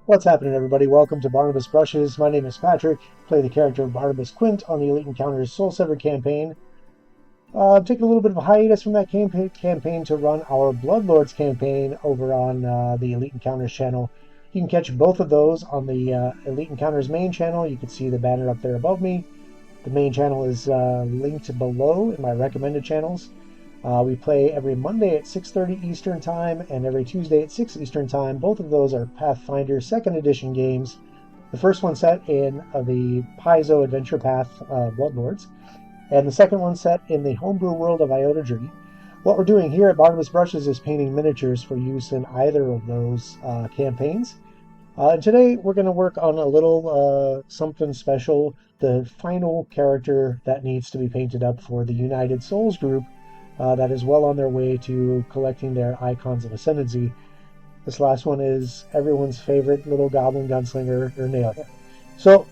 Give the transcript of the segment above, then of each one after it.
What's happening, everybody? Welcome to Barnabas Brushes. My name is Patrick. Play the character of Barnabas Quint on the Elite Encounters Soul Sever campaign. I'm taking a little bit of a hiatus from that campaign to run our Bloodlords campaign over on the Elite Encounters channel. You can catch both of those on the Elite Encounters main channel. You can see the banner up there above me. The main channel is linked below in my recommended channels. We play every Monday at 6:30 Eastern Time and every Tuesday at 6 Eastern Time. Both of those are Pathfinder 2nd Edition games. The first one set in the Paizo Adventure Path Bloodlords, and the second one set in the homebrew world of Iota Journey. What we're doing here at Barnabas Brushes is painting miniatures for use in either of those campaigns. And today we're going to work on a little something special, the final character that needs to be painted up for the United Souls group that is well on their way to collecting their Icons of Ascendancy. This last one is everyone's favorite little goblin gunslinger, Ernalia. So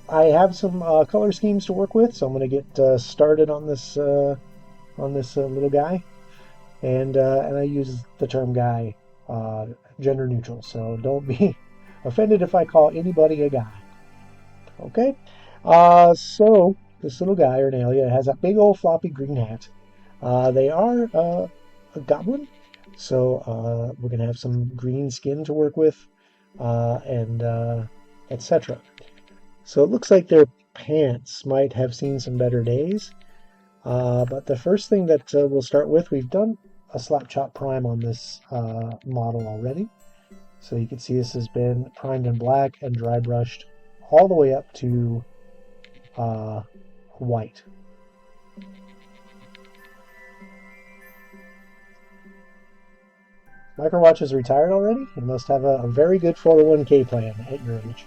I have some color schemes to work with, so I'm going to get started on this little guy, and I use the term guy gender neutral, so don't be offended if I call anybody a guy. Okay, so this little guy, Ernalia, has a big old floppy green hat. They are a goblin, so we're going to have some green skin to work with, and etc. So it looks like their pants might have seen some better days. But the first thing that we'll start with, we've done a slap chop prime on this model already. So you can see this has been primed in black and dry brushed all the way up to white. Microwatch is retired already. You must have a very good 401k plan at your age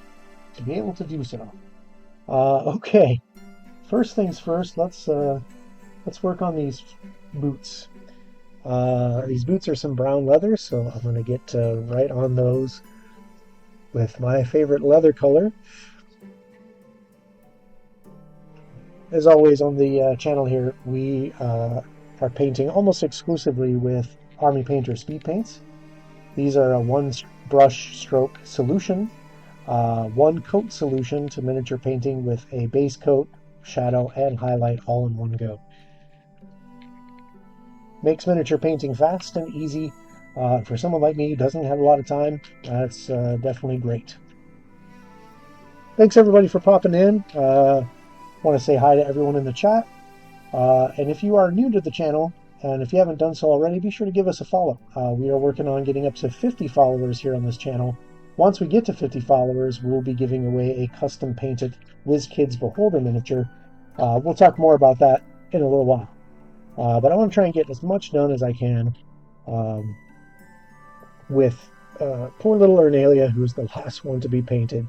to be able to do so. Okay, first things first. Let's work on these boots. These boots are some brown leather, so I'm going to get right on those with my favorite leather color. As always on the channel here, we are painting almost exclusively with Army Painter speed paints. These are a one brush stroke solution, one coat solution to miniature painting with a base coat, shadow, and highlight all in one go. Makes miniature painting fast and easy. For someone like me who doesn't have a lot of time, that's definitely great. Thanks everybody for popping in. Want to say hi to everyone in the chat. And if you are new to the channel, and if you haven't done so already, be sure to give us a follow. We are working on getting up to 50 followers here on this channel. Once we get to 50 followers, we'll be giving away a custom painted WizKids Beholder miniature. We'll talk more about that in a little while. But I want to try and get as much done as I can with poor little Ernalia, who's the last one to be painted.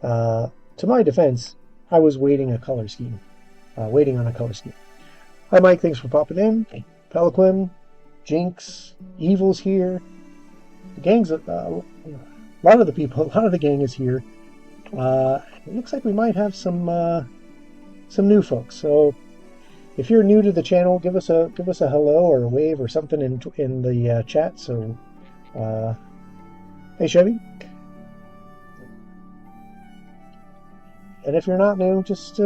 To my defense, I was waiting on a color scheme. Hi, Mike. Thanks for popping in. Peliquin, Jinx, Evil's here. The gang's a lot of the gang is here. It looks like we might have some new folks. So if you're new to the channel, give us a hello or a wave or something in the chat. So, hey Chevy. And if you're not new, just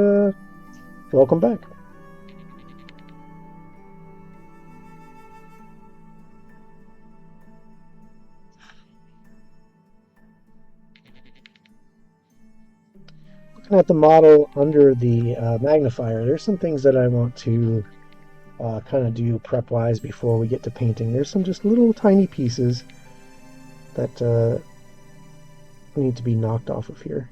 welcome back. Looking at the model under the magnifier, there's some things that I want to kind of do prep-wise before we get to painting. There's some just little tiny pieces that need to be knocked off of here.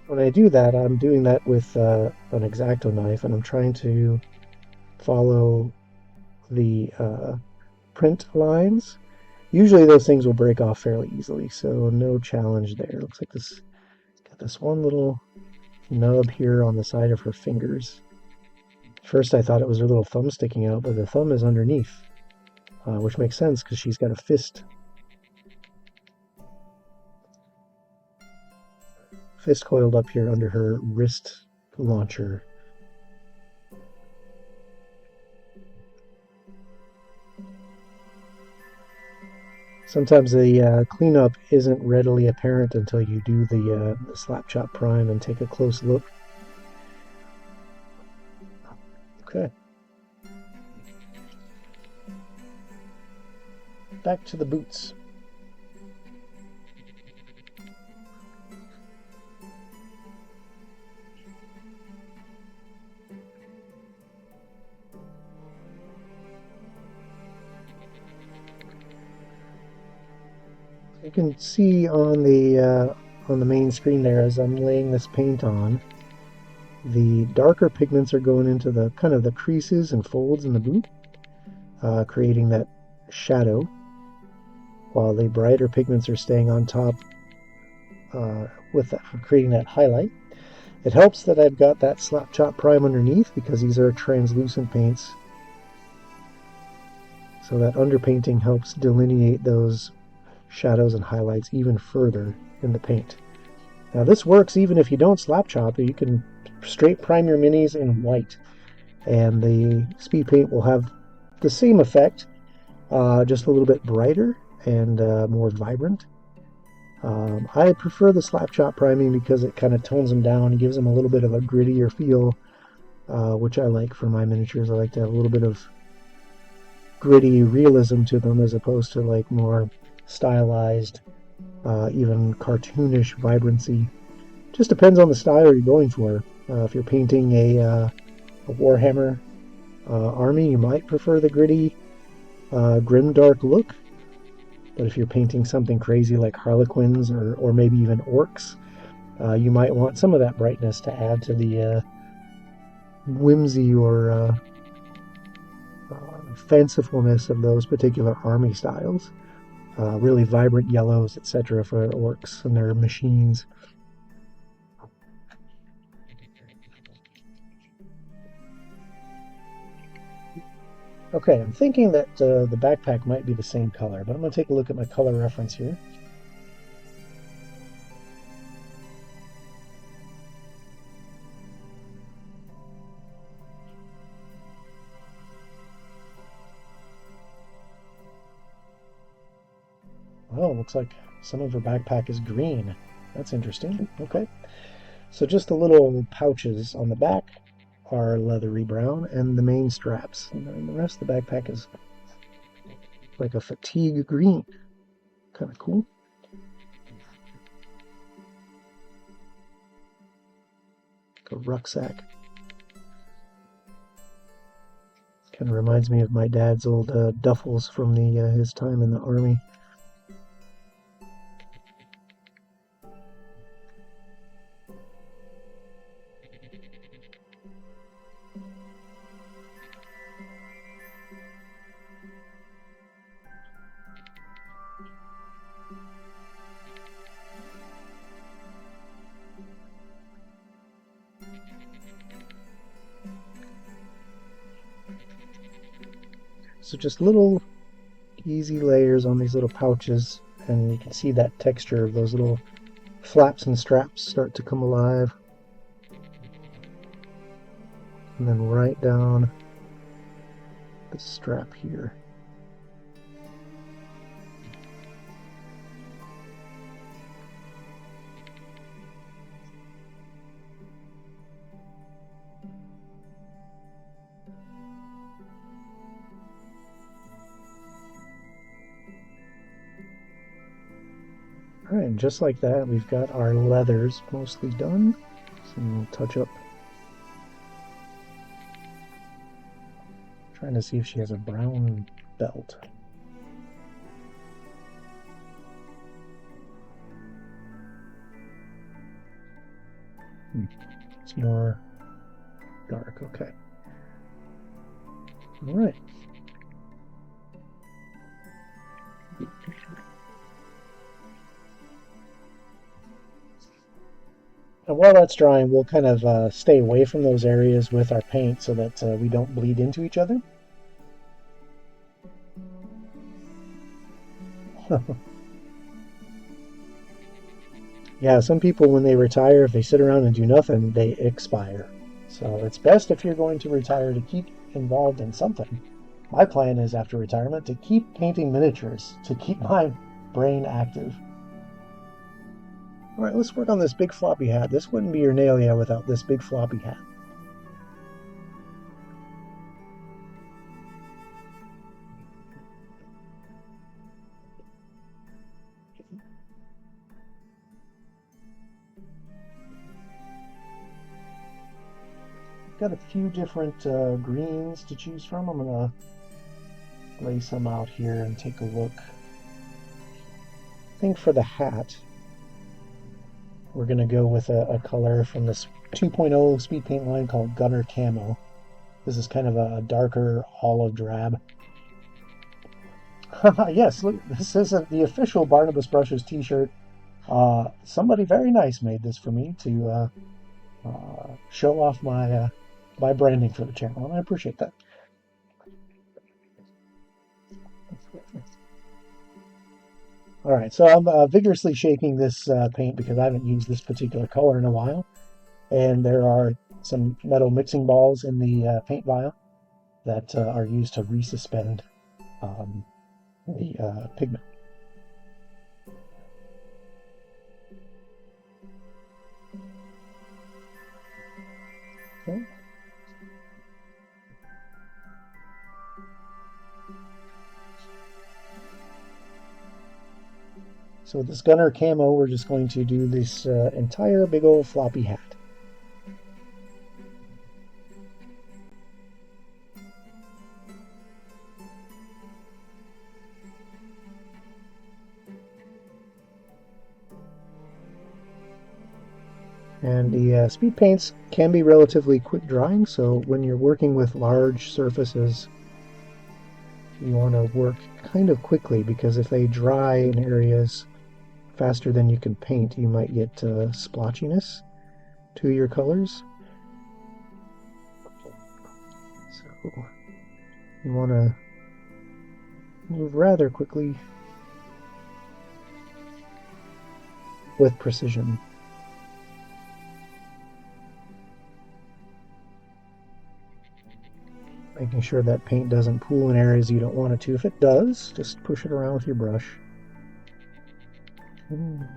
When I do that, I'm doing that with an X-Acto knife, and I'm trying to follow the print lines. Usually those things will break off fairly easily, so no challenge there. Looks like this got this one little nub here on the side of her fingers. First I thought it was her little thumb sticking out, but the thumb is underneath, which makes sense because she's got a fist coiled up here under her wrist launcher. Sometimes the cleanup isn't readily apparent until you do the slap chop prime and take a close look. Okay. Back to the boots. You can see on the main screen there, as I'm laying this paint on, the darker pigments are going into the kind of the creases and folds in the boot, creating that shadow, while the brighter pigments are staying on top with that, creating that highlight. It helps that I've got that slap chop prime underneath because these are translucent paints, so that underpainting helps delineate those shadows and highlights even further in the paint. Now this works even if you don't slap chop. You can straight prime your minis in white and the speed paint will have the same effect, just a little bit brighter and more vibrant. I prefer the slap chop priming because it kind of tones them down and gives them a little bit of a grittier feel, which I like for my miniatures. I like to have a little bit of gritty realism to them as opposed to like more stylized, even cartoonish vibrancy. Just depends on the style you're going for. If you're painting a Warhammer army, you might prefer the gritty, grimdark look. But if you're painting something crazy like Harlequins or maybe even Orcs, you might want some of that brightness to add to the whimsy or fancifulness of those particular army styles. Really vibrant yellows, etc. for Orcs and their machines. Okay, I'm thinking that the backpack might be the same color, but I'm going to take a look at my color reference here. Oh, looks like some of her backpack is green. That's interesting. Okay. So just the little pouches on the back are leathery brown, and the main straps. And the rest of the backpack is like a fatigue green. Kind of cool. Like a rucksack. Kind of reminds me of my dad's old duffels from his time in the army. So just little easy layers on these little pouches, and you can see that texture of those little flaps and straps start to come alive. And then right down the strap here. Alright, and just like that, we've got our leathers mostly done. Some touch up. Trying to see if she has a brown belt. It's more dark, okay. Alright. And while that's drying, we'll kind of stay away from those areas with our paint so that we don't bleed into each other. Yeah, some people, when they retire, if they sit around and do nothing, they expire. So it's best if you're going to retire to keep involved in something. My plan is, after retirement, to keep painting miniatures, to keep my brain active. All right, let's work on this big floppy hat. This wouldn't be your Nalia without this big floppy hat. Got a few different greens to choose from. I'm gonna lay some out here and take a look. I think for the hat, we're gonna go with a color from this 2.0 speed paint line called Gunner Camo. This is kind of a darker olive drab. Yes, look, this is the official Barnabas Brushes t-shirt. Somebody very nice made this for me to show off my my branding for the channel, and I appreciate that. All right, so I'm vigorously shaking this paint because I haven't used this particular color in a while, and there are some metal mixing balls in the paint vial that are used to resuspend the pigment. Okay. So with this Gunner Camo, we're just going to do this entire big old floppy hat. And the speed paints can be relatively quick drying, so when you're working with large surfaces, you want to work kind of quickly, because if they dry in areas faster than you can paint, you might get splotchiness to your colors. So you want to move rather quickly with precision. Making sure that paint doesn't pool in areas you don't want it to. If it does, just push it around with your brush.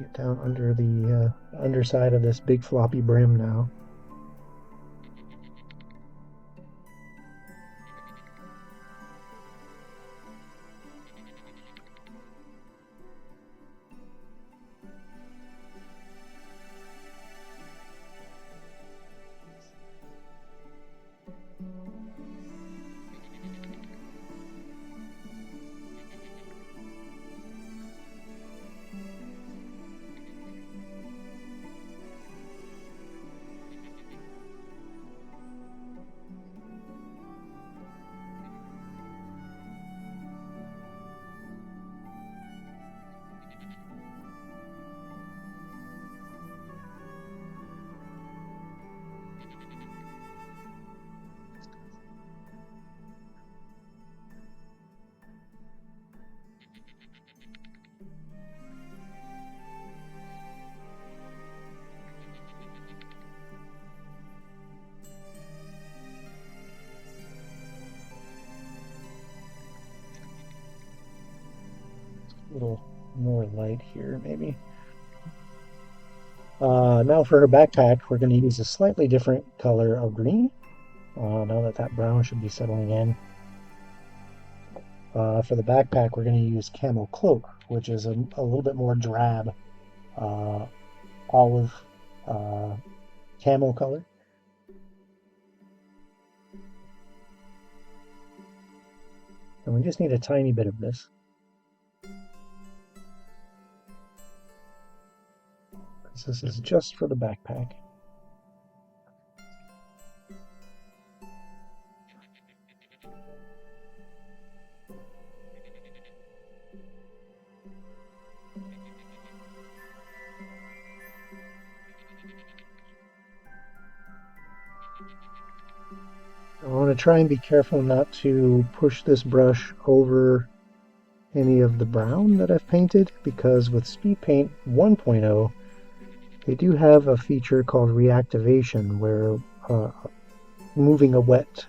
Get down under the underside of this big floppy brim now. A little more light here, maybe. Now for her backpack, we're going to use a slightly different color of green. Now that brown should be settling in. For the backpack, we're going to use Camo Cloak, which is a little bit more drab olive camo color. And we just need a tiny bit of this. This is just for the backpack. I want to try and be careful not to push this brush over any of the brown that I've painted, because with Speed Paint 1.0, they do have a feature called reactivation, where moving a wet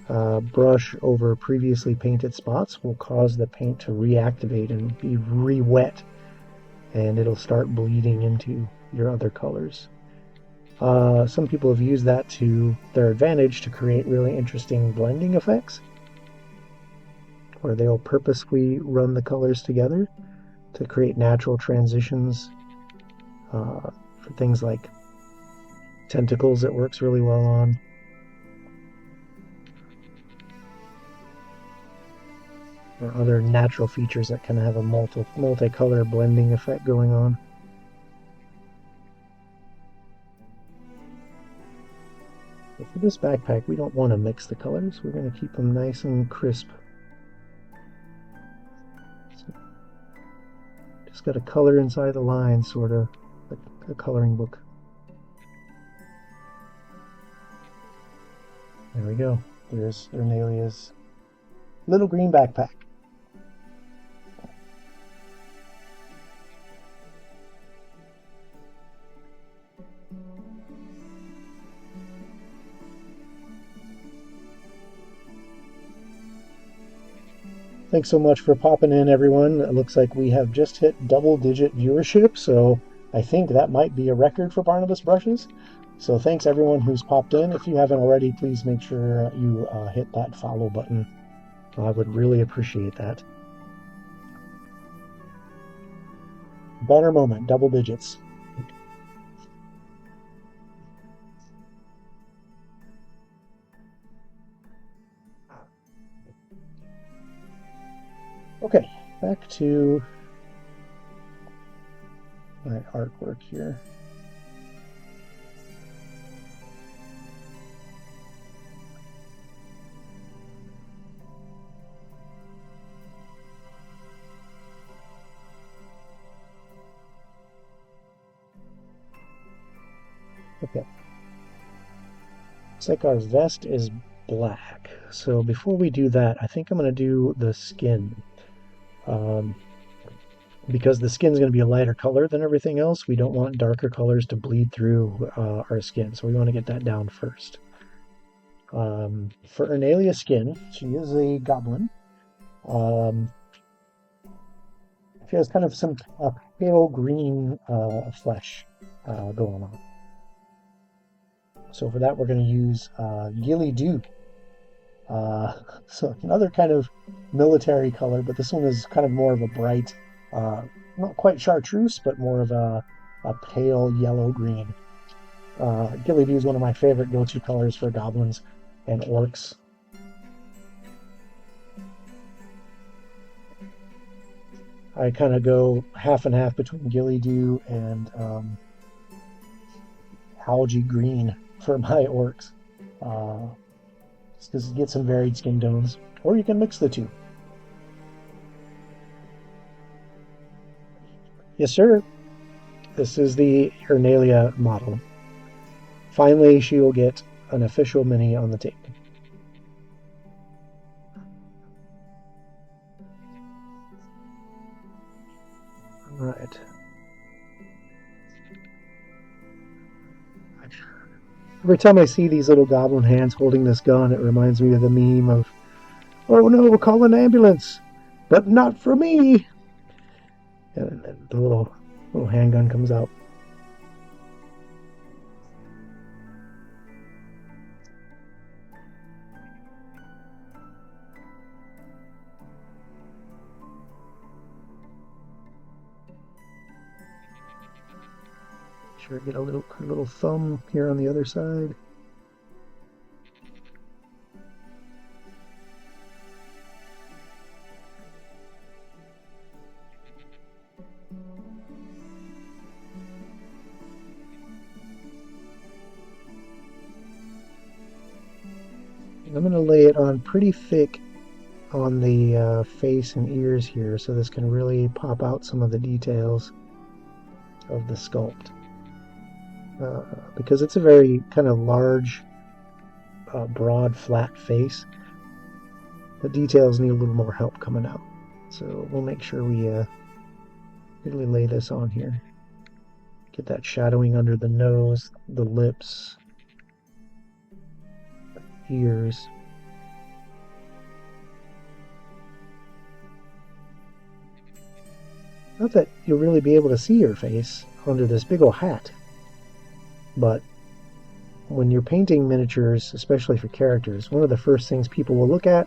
brush over previously painted spots will cause the paint to reactivate and be re-wet, and it'll start bleeding into your other colors. Some people have used that to their advantage to create really interesting blending effects, where they'll purposefully run the colors together to create natural transitions. For things like tentacles, it works really well on. Or other natural features that kind of have a multicolor blending effect going on. But for this backpack, we don't want to mix the colors. We're going to keep them nice and crisp. So just got a color inside the line, sort of like a coloring book. There we go. There's Ernalia's little green backpack. Thanks so much for popping in, everyone. It looks like we have just hit double-digit viewership, so I think that might be a record for Barnabas Brushes. So thanks everyone who's popped in. If you haven't already, please make sure you hit that follow button. I would really appreciate that. Banner moment, double digits. Okay, back to my artwork here. Okay. Looks like our vest is black. So before we do that, I think I'm going to do the skin. Because the skin's going to be a lighter color than everything else, we don't want darker colors to bleed through our skin. So we want to get that down first. For Ernalia's skin, she is a goblin. She has kind of some pale green flesh going on. So for that, we're going to use Gilly Dew. So another kind of military color, but this one is kind of more of a bright, not quite chartreuse, but more of a pale yellow-green. Gilly Dew is one of my favorite go-to colors for goblins and orcs. I kind of go half and half between Gilly Dew and algae green for my orcs. Just because you get some varied skin tones. Or you can mix the two. Yes, sir. This is the Ernalia model. Finally, she will get an official mini on the tape. All right. Every time I see these little goblin hands holding this gun, it reminds me of the meme of, "Oh no, call an ambulance, but not for me." And then the little handgun comes out. Sure, get a little thumb here on the other side. I'm going to lay it on pretty thick on the face and ears here, so this can really pop out some of the details of the sculpt. Because it's a very kind of large, broad, flat face, the details need a little more help coming out. So we'll make sure we really lay this on here. Get that shadowing under the nose, the lips, ears. Not that you'll really be able to see your face under this big old hat, but when you're painting miniatures, especially for characters, one of the first things people will look at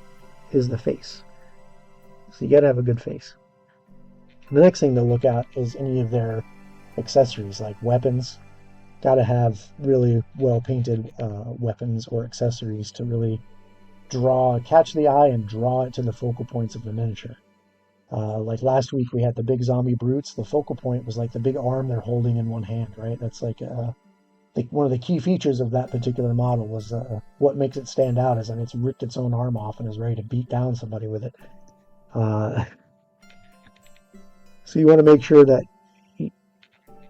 is the face. So you gotta have a good face. The next thing they'll look at is any of their accessories, like weapons. Gotta have really well painted weapons or accessories to really catch the eye and draw it to the focal points of the miniature. Like last week we had the big zombie brutes. The focal point was like the big arm they're holding in one hand, right? That's like one of the key features of that particular model was what makes it stand out is that it's ripped its own arm off and is ready to beat down somebody with it. So you want to make sure that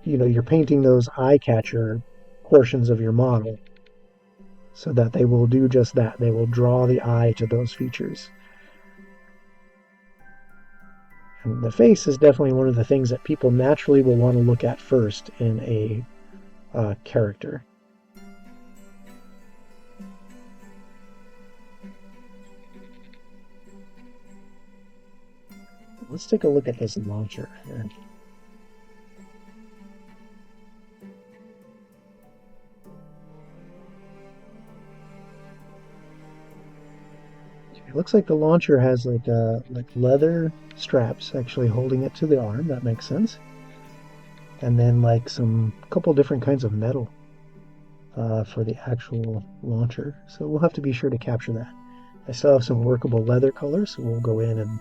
you're painting those eye catcher portions of your model so that they will do just that. They will draw the eye to those features. And the face is definitely one of the things that people naturally will want to look at first in a character. Let's take a look at this launcher here. It looks like the launcher has like leather straps actually holding it to the arm. That makes sense. And then like some couple different kinds of metal for the actual launcher. So we'll have to be sure to capture that. I still have some workable leather colors, so we'll go in and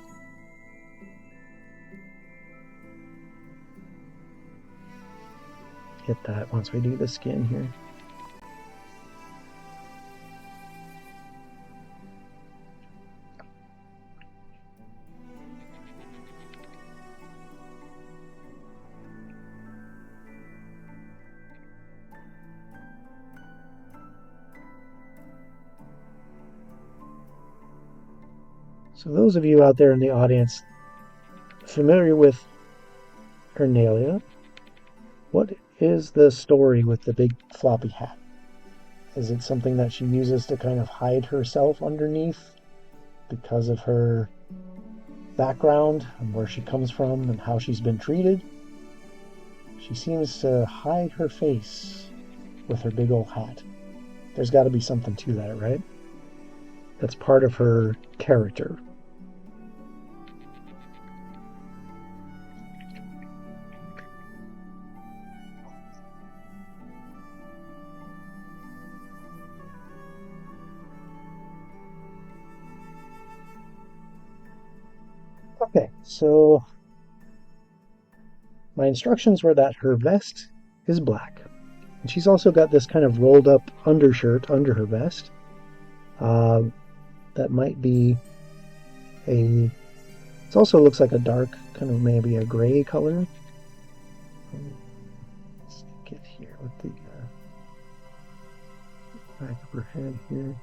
get that once we do the skin here. So those of you out there in the audience familiar with Ernalia, what is the story with the big floppy hat? Is it something that she uses to kind of hide herself underneath because of her background and where she comes from and how she's been treated? She seems to hide her face with her big old hat. There's got to be something to that, right? That's part of her character. Okay, so my instructions were that her vest is black. And she's also got this kind of rolled up undershirt under her vest. That might be it also looks like a dark, kind of maybe a gray color. Let's get here with the back of her head here.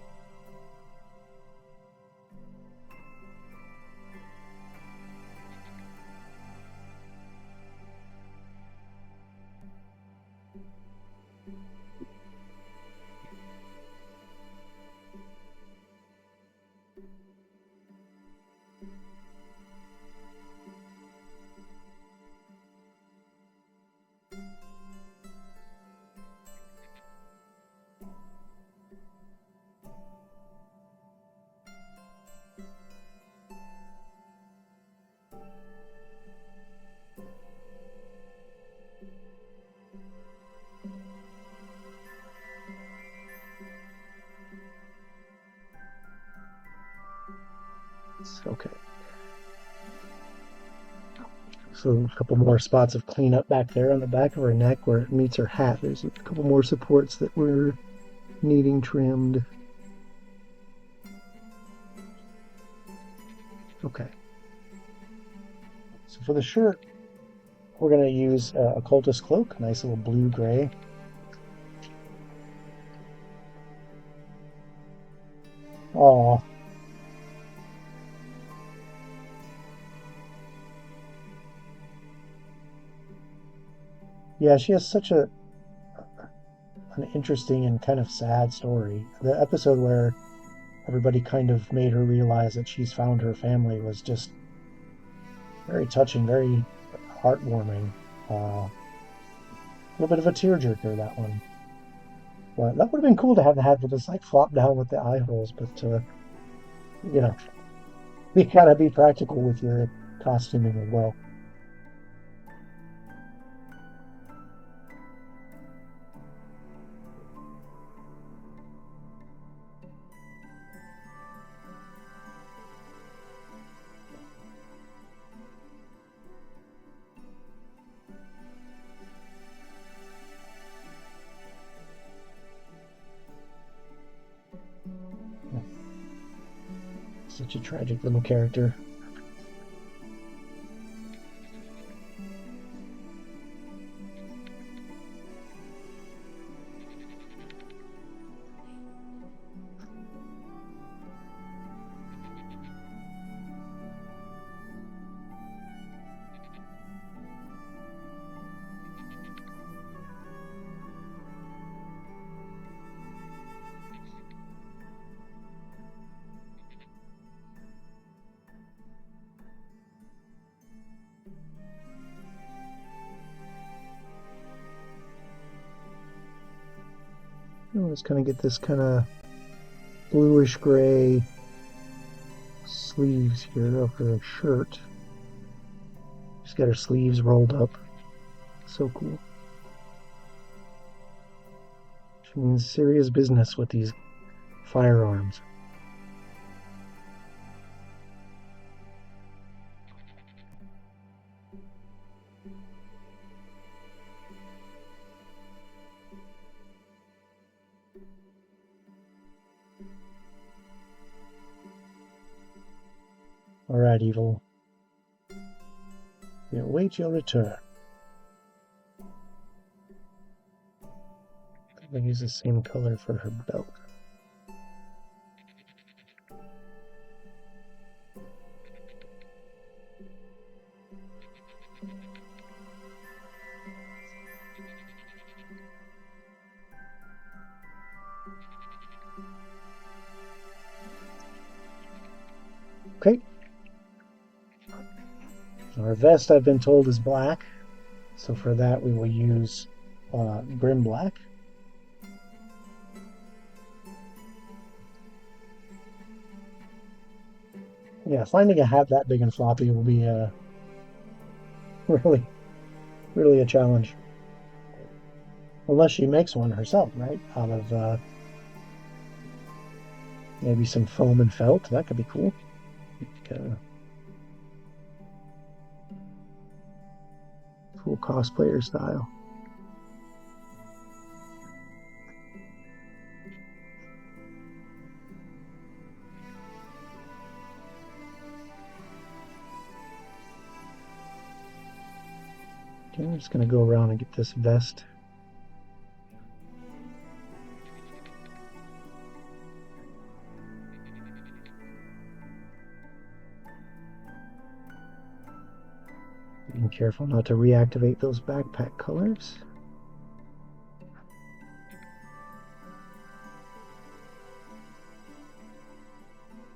Okay. So a couple more spots of cleanup back there on the back of her neck where it meets her hat. There's a couple more supports that we're needing trimmed. Okay. So for the shirt, we're going to use a cultist cloak, nice little blue-gray. Aww. Yeah, she has such an interesting and kind of sad story. The episode where everybody kind of made her realize that she's found her family was just very touching, very heartwarming. A little bit of a tearjerker, that one. But that would have been cool to have had this like flop down with the eye holes, but you know, you gotta be practical with your costuming as well. Such a tragic little character. Let's kind of get this kind of bluish gray sleeves here of her shirt. She's got her sleeves rolled up. So cool. She means serious business with these firearms. Alright, Evil. We await your return. I'll use the same color for her belt. Okay. Our vest, I've been told, is black, so for that we will use Grim Black. Yeah, finding a hat that big and floppy will be really, really a challenge. Unless she makes one herself, right? Out of maybe some foam and felt. That could be cool. Cool cosplayer style. Okay, I'm just going to go around and get this vest. Being careful not to reactivate those backpack colors.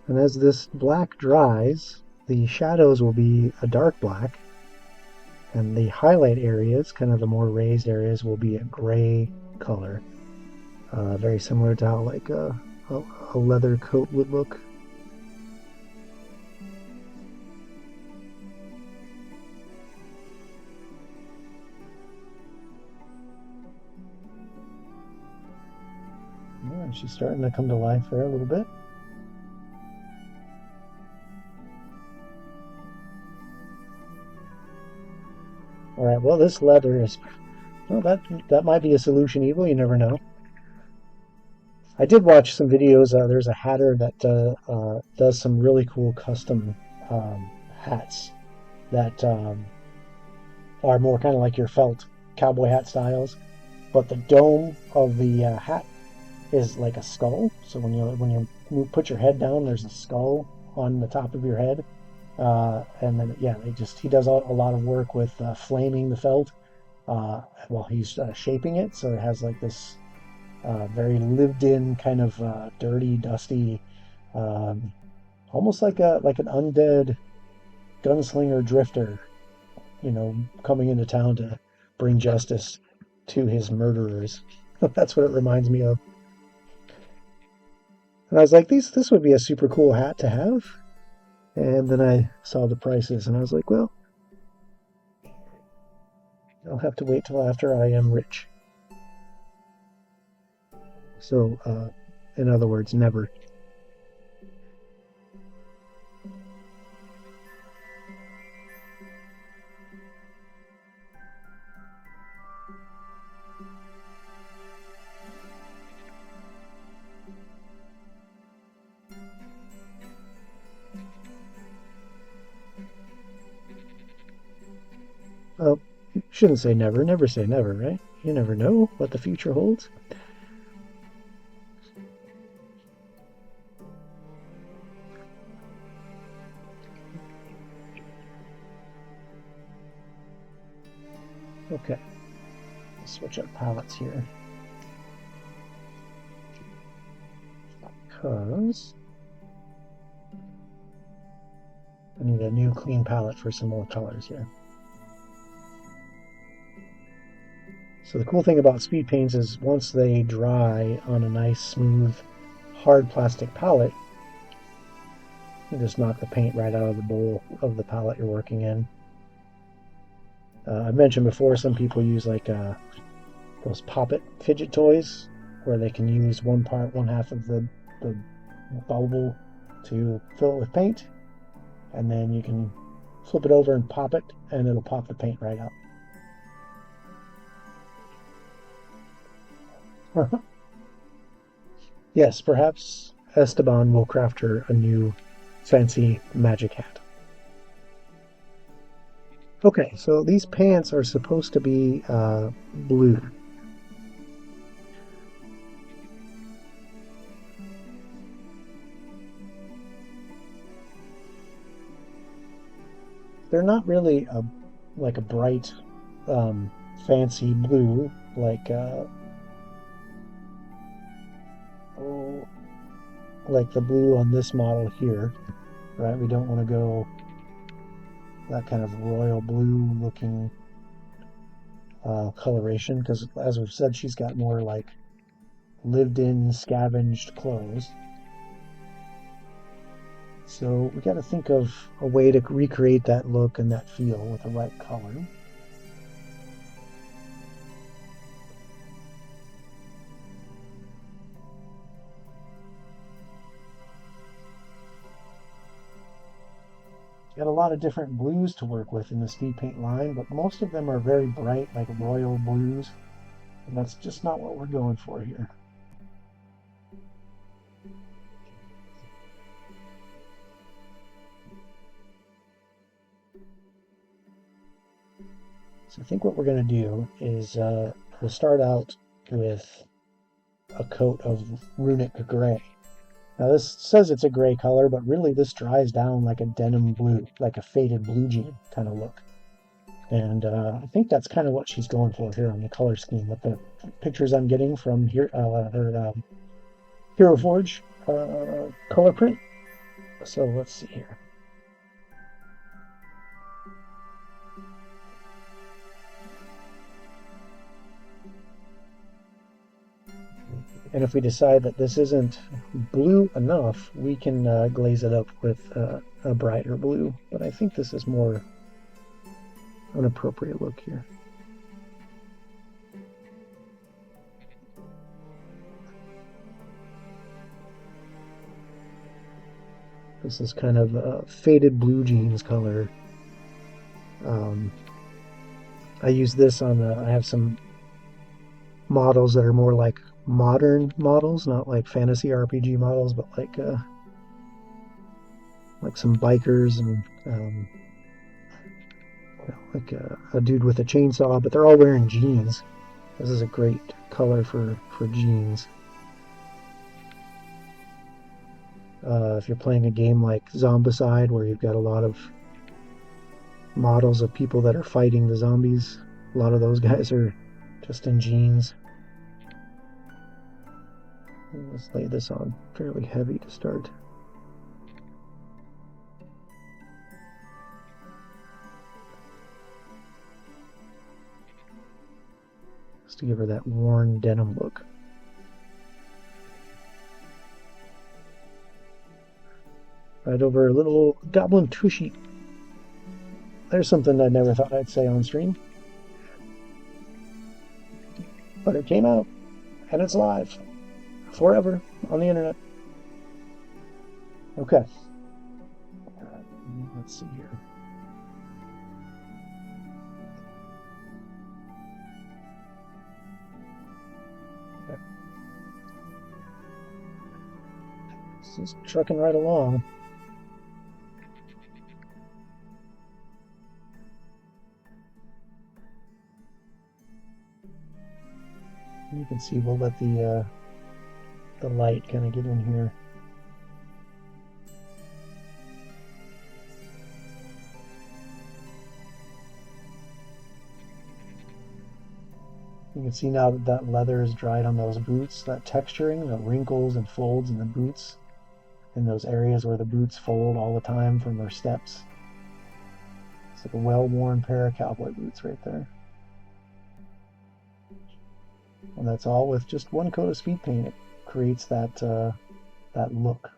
And as this black dries, the shadows will be a dark black, and the highlight areas, kind of the more raised areas, will be a gray color. Very similar to how like a leather coat would look. Yeah, she's starting to come to life there a little bit. Alright, well, this leather is... Well, that might be a solution, Evil. You never know. I did watch some videos. There's a hatter that does some really cool custom hats that are more kind of like your felt cowboy hat styles. But the dome of the hat is like a skull. So when you put your head down, there's a skull on the top of your head. And then, yeah, he does a lot of work with flaming the felt while he's shaping it. So it has like this very lived-in kind of dirty, dusty, almost like an undead gunslinger drifter coming into town to bring justice to his murderers. That's what it reminds me of. And I was like, this would be a super cool hat to have. And then I saw the prices, and I was like, well, I'll have to wait till after I am rich. So, in other words, never. Well, you shouldn't say never. Never say never, right? You never know what the future holds. Okay, let's switch up palettes here. Because I need a new clean palette for some more colors here. So the cool thing about speed paints is once they dry on a nice, smooth, hard plastic palette, you just knock the paint right out of the bowl of the palette you're working in. I mentioned before some people use like those Pop-It fidget toys where they can use one half of the bubble to fill it with paint, and then you can flip it over and pop it, and it'll pop the paint right out. Yes, perhaps Esteban will craft her a new fancy magic hat. Okay, so these pants are supposed to be blue. They're not really like a bright, fancy blue like the blue on this model here, right? We don't want to go that kind of royal blue looking coloration because, as we've said, she's got more like lived-in, scavenged clothes. So we got to think of a way to recreate that look and that feel with the right color. Got a lot of different blues to work with in the speed paint line, but most of them are very bright, like royal blues, and that's just not what we're going for here. So I think what we're going to do is we'll start out with a coat of runic gray. Now this says it's a gray color, but really this dries down like a denim blue, like a faded blue jean kind of look. And I think that's kind of what she's going for here on the color scheme with the pictures I'm getting from here, her Hero Forge color print. So let's see here. And if we decide that this isn't blue enough, we can glaze it up with a brighter blue. But I think this is more an appropriate look here. This is kind of a faded blue jeans color. I use this on I have some models that are more like modern models, not like fantasy RPG models, but like some bikers and like a dude with a chainsaw, but they're all wearing jeans. This is a great color for jeans. If you're playing a game like Zombicide, where you've got a lot of models of people that are fighting the zombies, a lot of those guys are just in jeans. Let's lay this on fairly heavy to start. just to give her that worn denim look. Right over a little goblin tushy. There's something I never thought I'd say on stream. But it came out, and it's live. Forever on the internet. Okay. Let's see here. Okay. This is trucking right along. You can see we'll let the light kind of get in here. You can see now that that leather is dried on those boots, that texturing, the wrinkles and folds in the boots, in those areas where the boots fold all the time from their steps. It's like a well-worn pair of cowboy boots right there. And that's all with just one coat of speed paint. It creates that that look.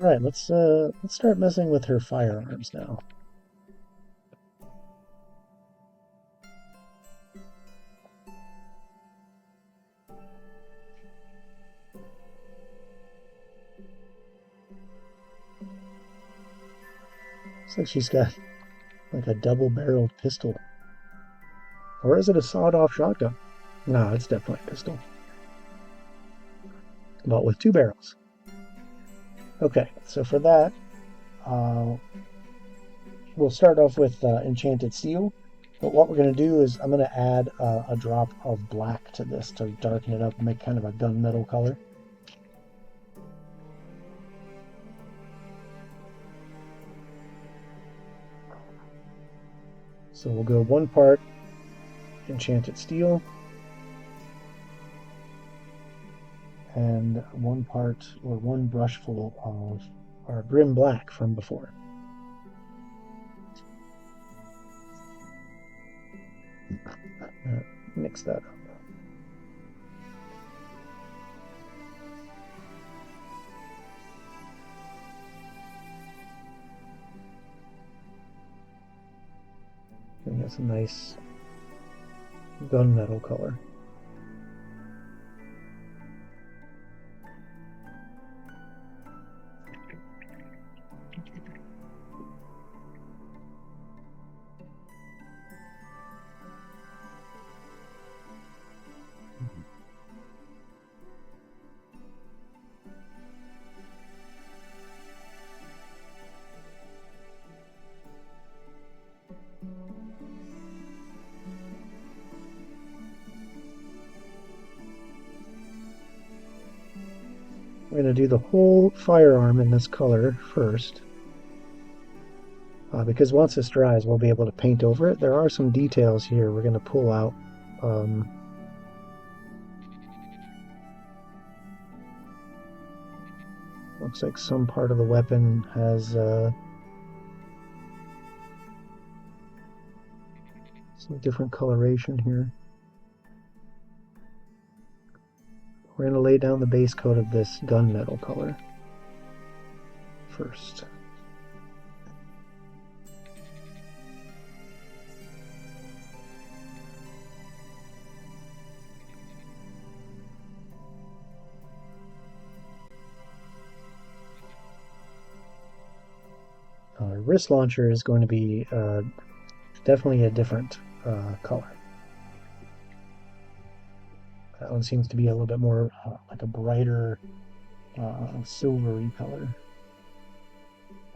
All right, let's start messing with her firearms now. Looks like she's got like a double-barreled pistol. Or is it a sawed-off shotgun? No, it's definitely a pistol. But with 2 barrels. Okay, so for that, we'll start off with Enchanted Steel. But what we're going to do is I'm going to add a drop of black to this to darken it up and make kind of a gunmetal color. So we'll go 1 part Enchanted Steel and 1 part or 1 brushful of our Grim Black from before. Mix that up. And that's a nice gunmetal color. We're going to do the whole firearm in this color first. Because once this dries, we'll be able to paint over it. There are some details here we're going to pull out. Looks like some part of the weapon has some different coloration here. We're going to lay down the base coat of this gunmetal color first. Our wrist launcher is going to be definitely a different color. That one seems to be a little bit more like a brighter silvery color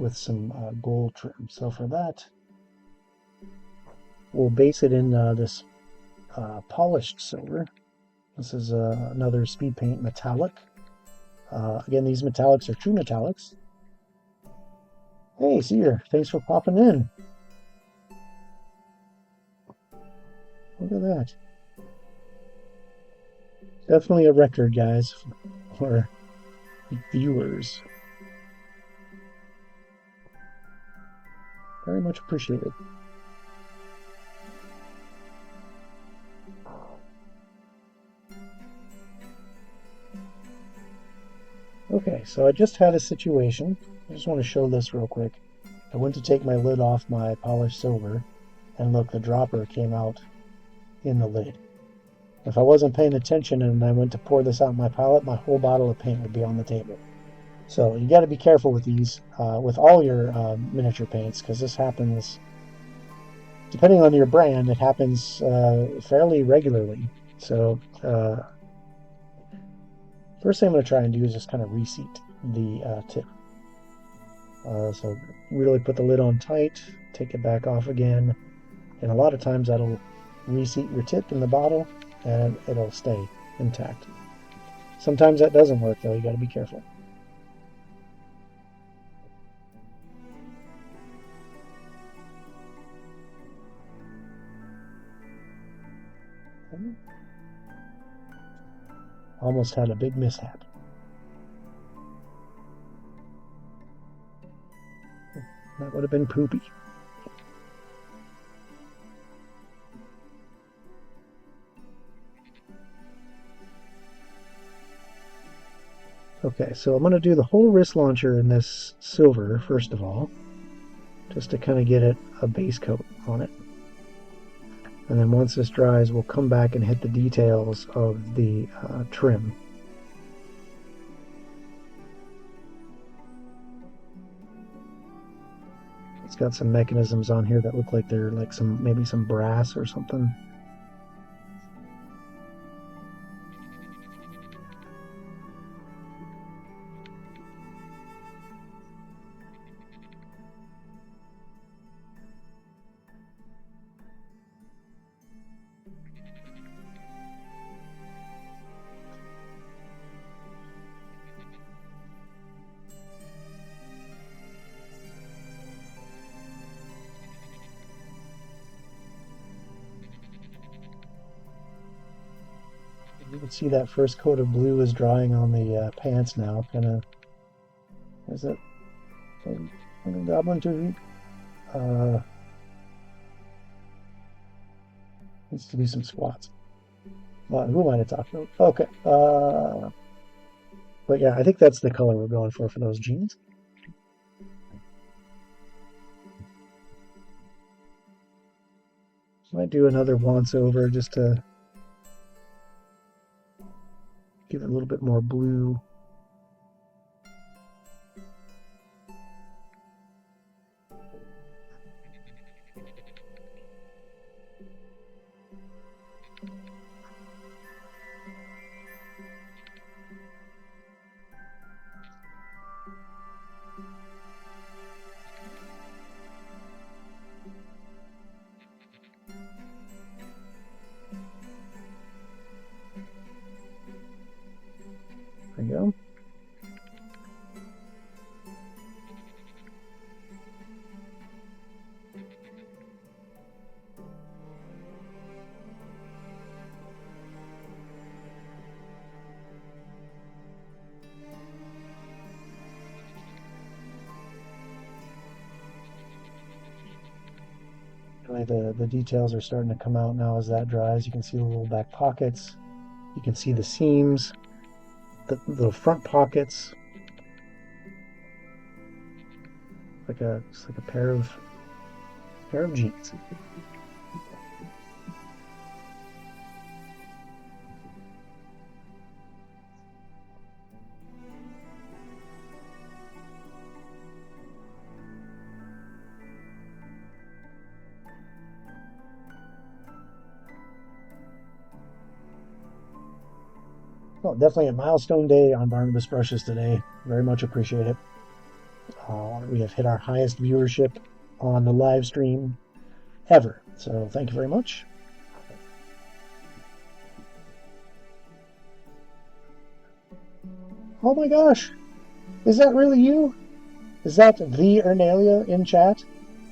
with some gold trim. So for that, we'll base it in this polished silver. This is another speed paint metallic. Again, these metallics are true metallics. Hey, Seer, thanks for popping in. Look at that. Definitely a record, guys, for viewers. Very much appreciated. Okay, so I just had a situation. I just want to show this real quick. I went to take my lid off my polished silver, and look, the dropper came out in the lid. If I wasn't paying attention and I went to pour this out in my palette, my whole bottle of paint would be on the table. So you got to be careful with these, with all your miniature paints, because this happens, depending on your brand, it happens fairly regularly. So first thing I'm going to try and do is just kind of reseat the tip. So really put the lid on tight, take it back off again, and a lot of times that'll reseat your tip in the bottle and it'll stay intact. Sometimes that doesn't work though, you got to be careful. Almost had a big mishap. That would have been poopy. Okay, so I'm going to do the whole wrist launcher in this silver, first of all, just to kind of get it a base coat on it. And then once this dries, we'll come back and hit the details of the trim. It's got some mechanisms on here that look like they're like maybe some brass or something. You can see that first coat of blue is drying on the pants now. Kind of, is it Goblin too? Needs to be some squats. Who am I to talk to? Okay. But yeah, I think that's the color we're going for those jeans. Might do another once over just to give it a little bit more blue. There you go. The details are starting to come out now as that dries. You can see the little back pockets. You can see the seams, the little front pockets. It's like a pair of jeans. Well, definitely a milestone day on Barnabas Brushes today. Very much appreciate it. We have hit our highest viewership on the live stream ever. So thank you very much. Oh my gosh! Is that really you? Is that the Ernalia in chat?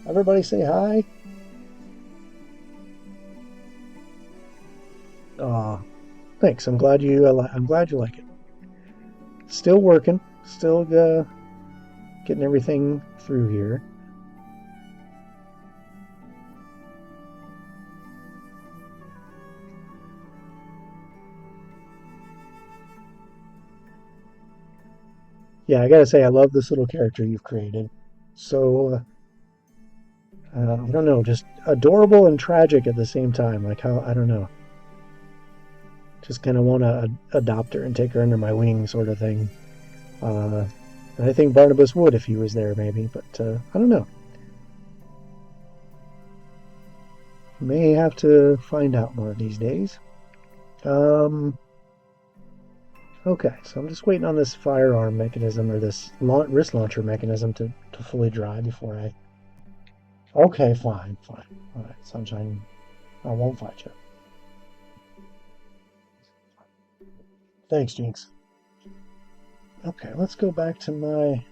Everybody say hi. Thanks. I'm glad you like it. Still working. Still getting everything through here. Yeah, I gotta say, I love this little character you've created. So, I don't know, just adorable and tragic at the same time. Like how, I don't know, just kind of want to adopt her and take her under my wing, sort of thing. Uh, and I think Barnabas would if he was there, maybe, but I don't know. May have to find out one of these days. Um, okay, so I'm just waiting on this firearm mechanism or this wrist launcher mechanism to fully dry before I. Okay, fine, fine. All right, Sunshine, I won't fight you. Thanks, Jinx. Okay, let's go back to my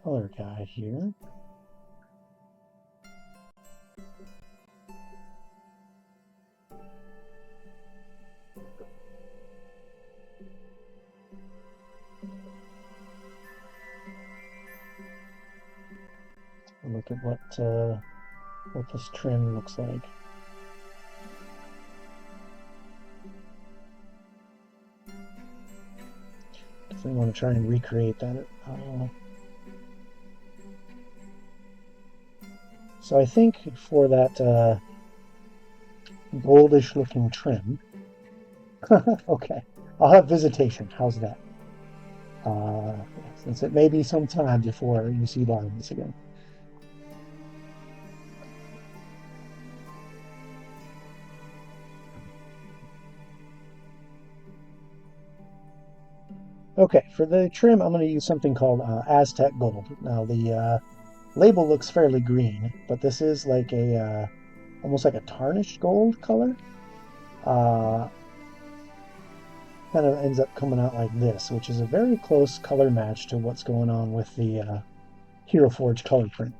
color guy here. And look at what this trim looks like. Definitely want to try and recreate that. So I think for that goldish looking trim, okay, I'll have visitation. How's that? Since it may be some time before you see Barnabas again. Okay, for the trim, I'm going to use something called Aztec Gold. Now, the label looks fairly green, but this is like a almost like a tarnished gold color. Uh, Kind of ends up coming out like this, which is a very close color match to what's going on with the Hero Forge color print.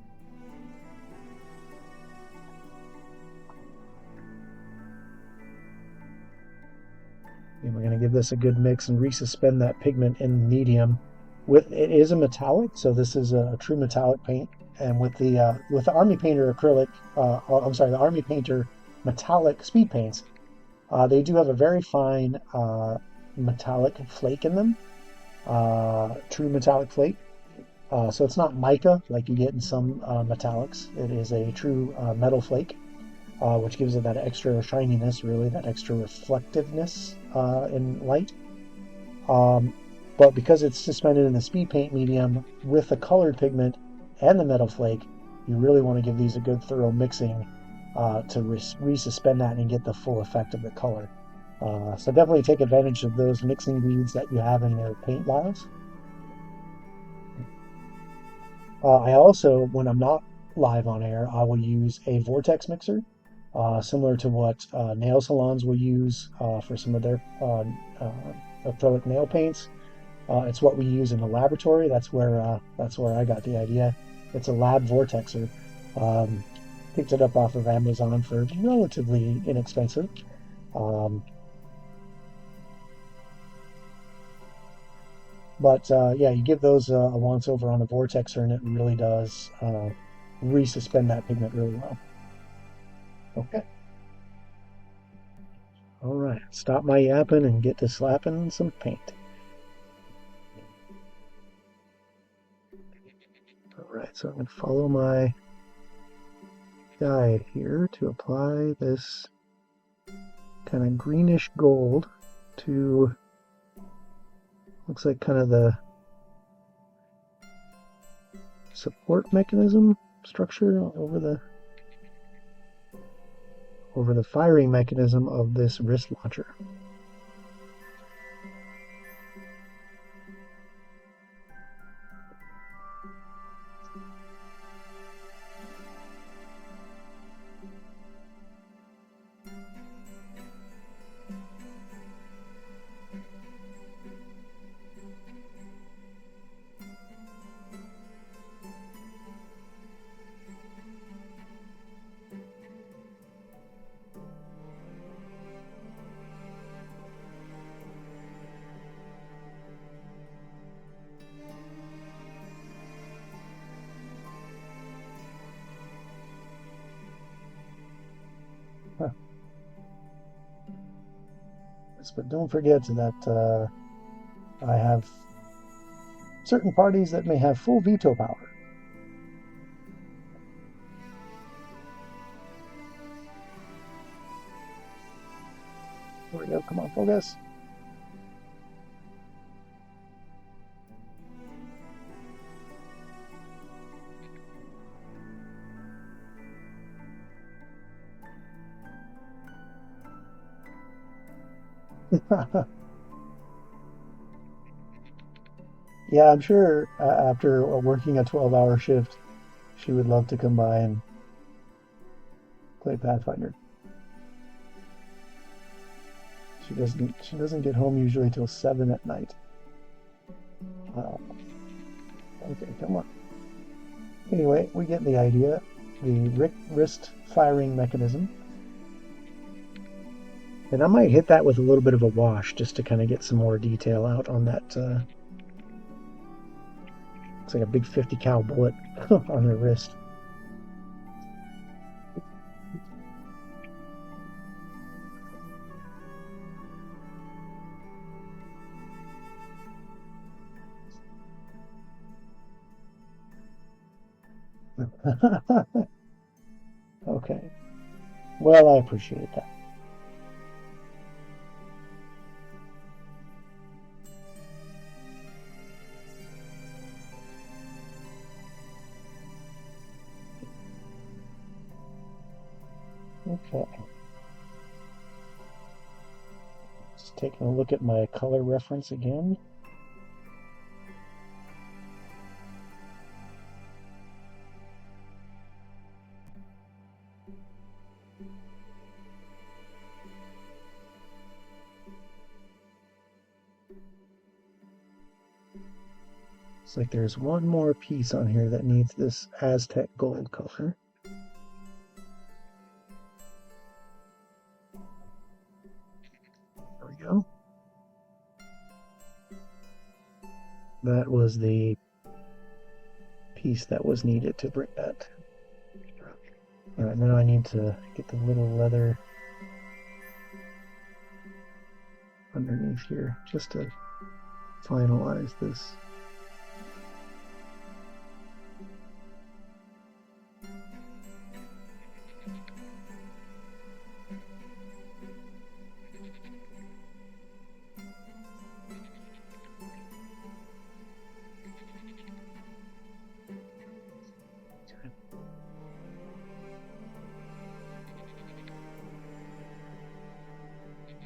And we're going to give this a good mix and resuspend that pigment in the medium. It is a metallic, so this is a true metallic paint. And with the Army Painter acrylic, I'm sorry, the Army Painter metallic speed paints, they do have a very fine metallic flake in them, true metallic flake. So it's not mica like you get in some metallics. It is a true metal flake, which gives it that extra shininess, really, that extra reflectiveness in light. Um, but because it's suspended in the speed paint medium with the colored pigment and the metal flake, you really want to give these a good thorough mixing to resuspend that and get the full effect of the color. So definitely take advantage of those mixing beads that you have in your paint vials. I also, when I'm not live on air, I will use a vortex mixer, similar to what nail salons will use for some of their acrylic nail paints. It's what we use in the laboratory. That's where I got the idea. It's a lab vortexer. Um, Picked it up off of Amazon for relatively inexpensive. Um, but yeah, you give those a once over on a vortexer, and it really does resuspend that pigment really well. Okay. All right. Stop my yapping and get to slapping some paint. All right. So I'm going to follow my guide here to apply this kind of greenish gold to looks like kind of the support mechanism structure over the firing mechanism of this wrist launcher. this, but don't forget that I have certain parties that may have full veto power. There we go. Come on, focus. Yeah, I'm sure after working a 12-hour shift, she would love to come by and play Pathfinder. She doesn't get home usually till 7 at night. Okay, come on. Anyway, we get the idea. The wrist firing mechanism. And I might hit that with a little bit of a wash just to kind of get some more detail out on that. Looks like a big 50 cal bullet on her wrist. Okay. Well, I appreciate that. Okay. Just taking a look at my color reference again. Looks like there's one more piece on here that needs this Aztec gold color. There we go. That was the piece that was needed to bring that. All right, now I need to get the little leather underneath here just to finalize this.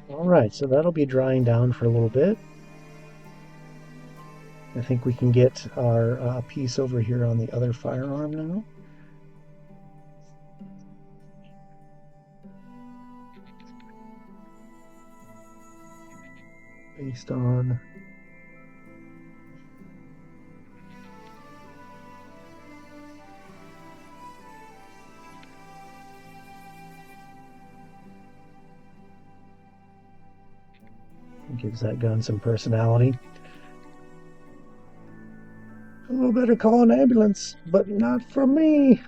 All right, so that'll be drying down for a little bit. I think we can get our piece over here on the other firearm now. Based on gives that gun some personality. Oh, better call an ambulance, but not from me.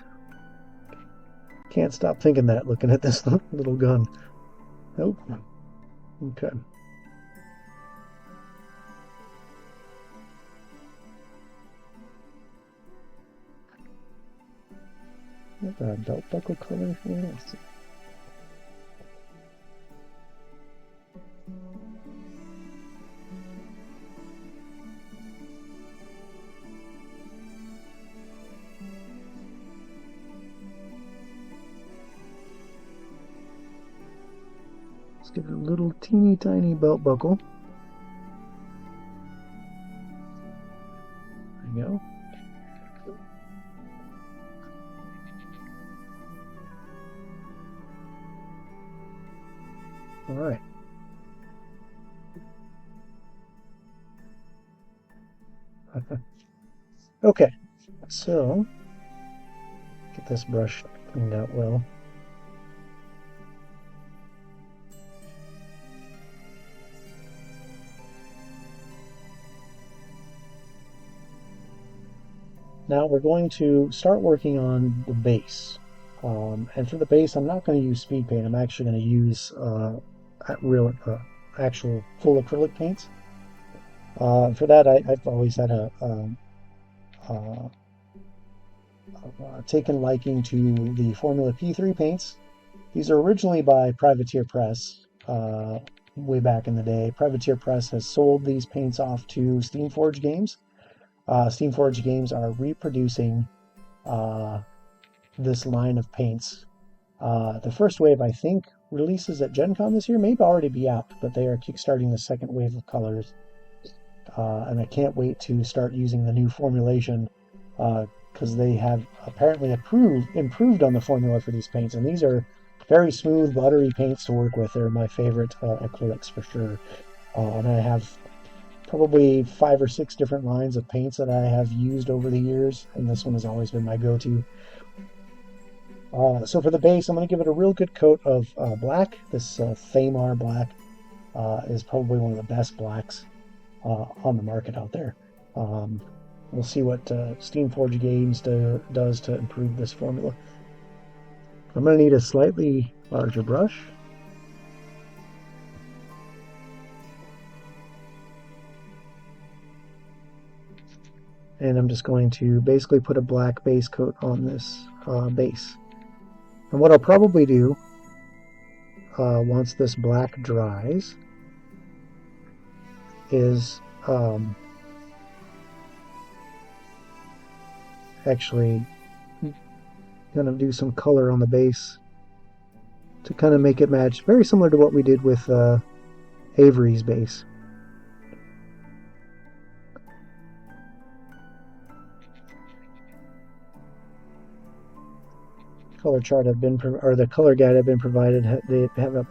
Can't stop thinking that looking at this little gun. Nope. Okay. Belt buckle color here. Let's see. Let's get a little teeny tiny belt buckle. There you go. All right. Okay, so get this brush cleaned out well. Now we're going to start working on the base. And for the base, I'm not going to use speed paint. I'm actually going to use actual full acrylic paints. For that, I've always had uh, taken liking to the Formula P3 paints. These are originally by Privateer Press, way back in the day. Privateer Press has sold these paints off to Steamforged Games. Steamforged Games are reproducing this line of paints. The first wave, I think, releases at Gen Con this year. Maybe already be out, but they are kickstarting the second wave of colors. And I can't wait to start using the new formulation because they have apparently improved on the formula for these paints. And these are very smooth, buttery paints to work with. They're my favorite acrylics for sure. And I have probably 5 or 6 different lines of paints that I have used over the years, and this one has always been my go-to. So for the base, I'm going to give it a real good coat of black. This Thamar black is probably one of the best blacks on the market out there. We'll see what Steamforged Games does to improve this formula. I'm going to need a slightly larger brush. And I'm just going to basically put a black base coat on this base. And what I'll probably do once this black dries is actually going to do some color on the base to kind of make it match, very similar to what we did with Avery's base. Color chart the color guide I've been provided, they have a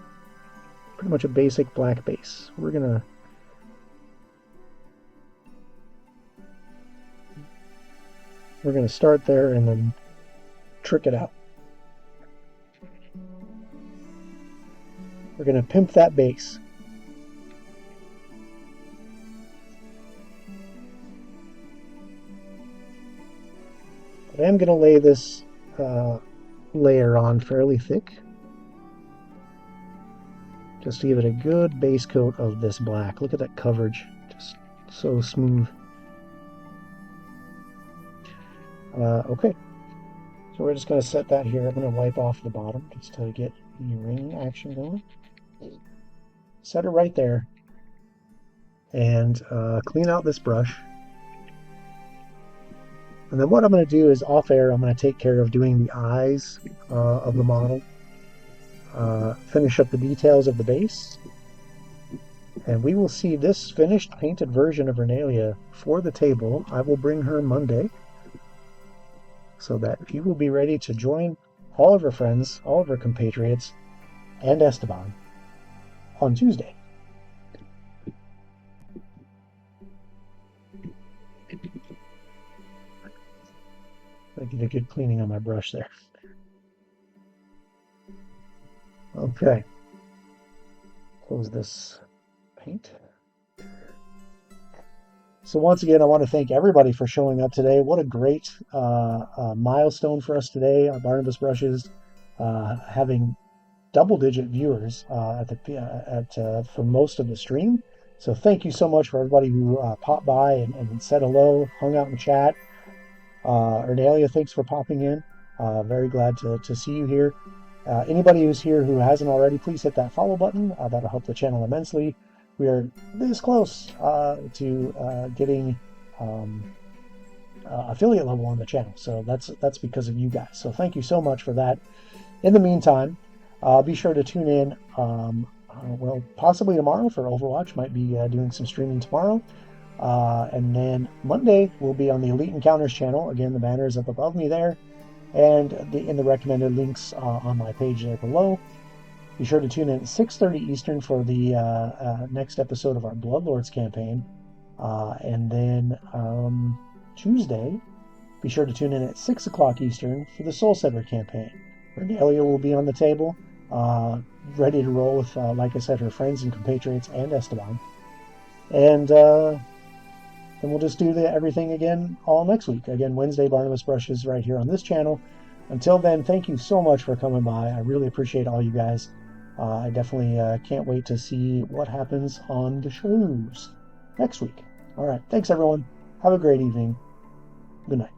pretty much a basic black base. We're gonna start there and then trick it out. We're gonna pimp that base. But I am gonna lay this layer on fairly thick, just to give it a good base coat of this black. Look at that coverage, just so smooth. Okay, so we're just going to set that here. I'm going to wipe off the bottom just to get the ring action going. Set it right there, and clean out this brush. And then what I'm going to do is off air, I'm going to take care of doing the eyes of the model, finish up the details of the base, and we will see this finished painted version of Renalia for the table. I will bring her Monday so that you will be ready to join all of her friends, all of her compatriots, and Esteban on Tuesday. I get a good cleaning on my brush there. Okay. Close this paint. So once again, I want to thank everybody for showing up today. What a great milestone for us today. Barnabas Brushes having double-digit viewers for most of the stream. So thank you so much for everybody who popped by and said hello, hung out in chat. Ernalia, thanks for popping in. Very glad to see you here. Anybody who's here who hasn't already, please hit that follow button. That'll help the channel immensely. We are this close to getting affiliate level on the channel, so that's because of you guys. So thank you so much for that. In the meantime, be sure to tune in. Well, possibly tomorrow for Overwatch. Might be doing some streaming tomorrow. And then Monday we'll be on the Elite Encounters channel. Again, the banner is up above me there, and in the recommended links on my page there below. Be sure to tune in at 6:30 Eastern for the next episode of our Bloodlords campaign. And then Tuesday, be sure to tune in at 6 o'clock Eastern for the Soul Sever campaign. Regalia will be on the table, ready to roll with, like I said, her friends and compatriots and Esteban. And then we'll just do everything again all next week. Again, Wednesday, Barnabas Brushes right here on this channel. Until then, thank you so much for coming by. I really appreciate all you guys. I definitely can't wait to see what happens on the shows next week. All right. Thanks, everyone. Have a great evening. Good night.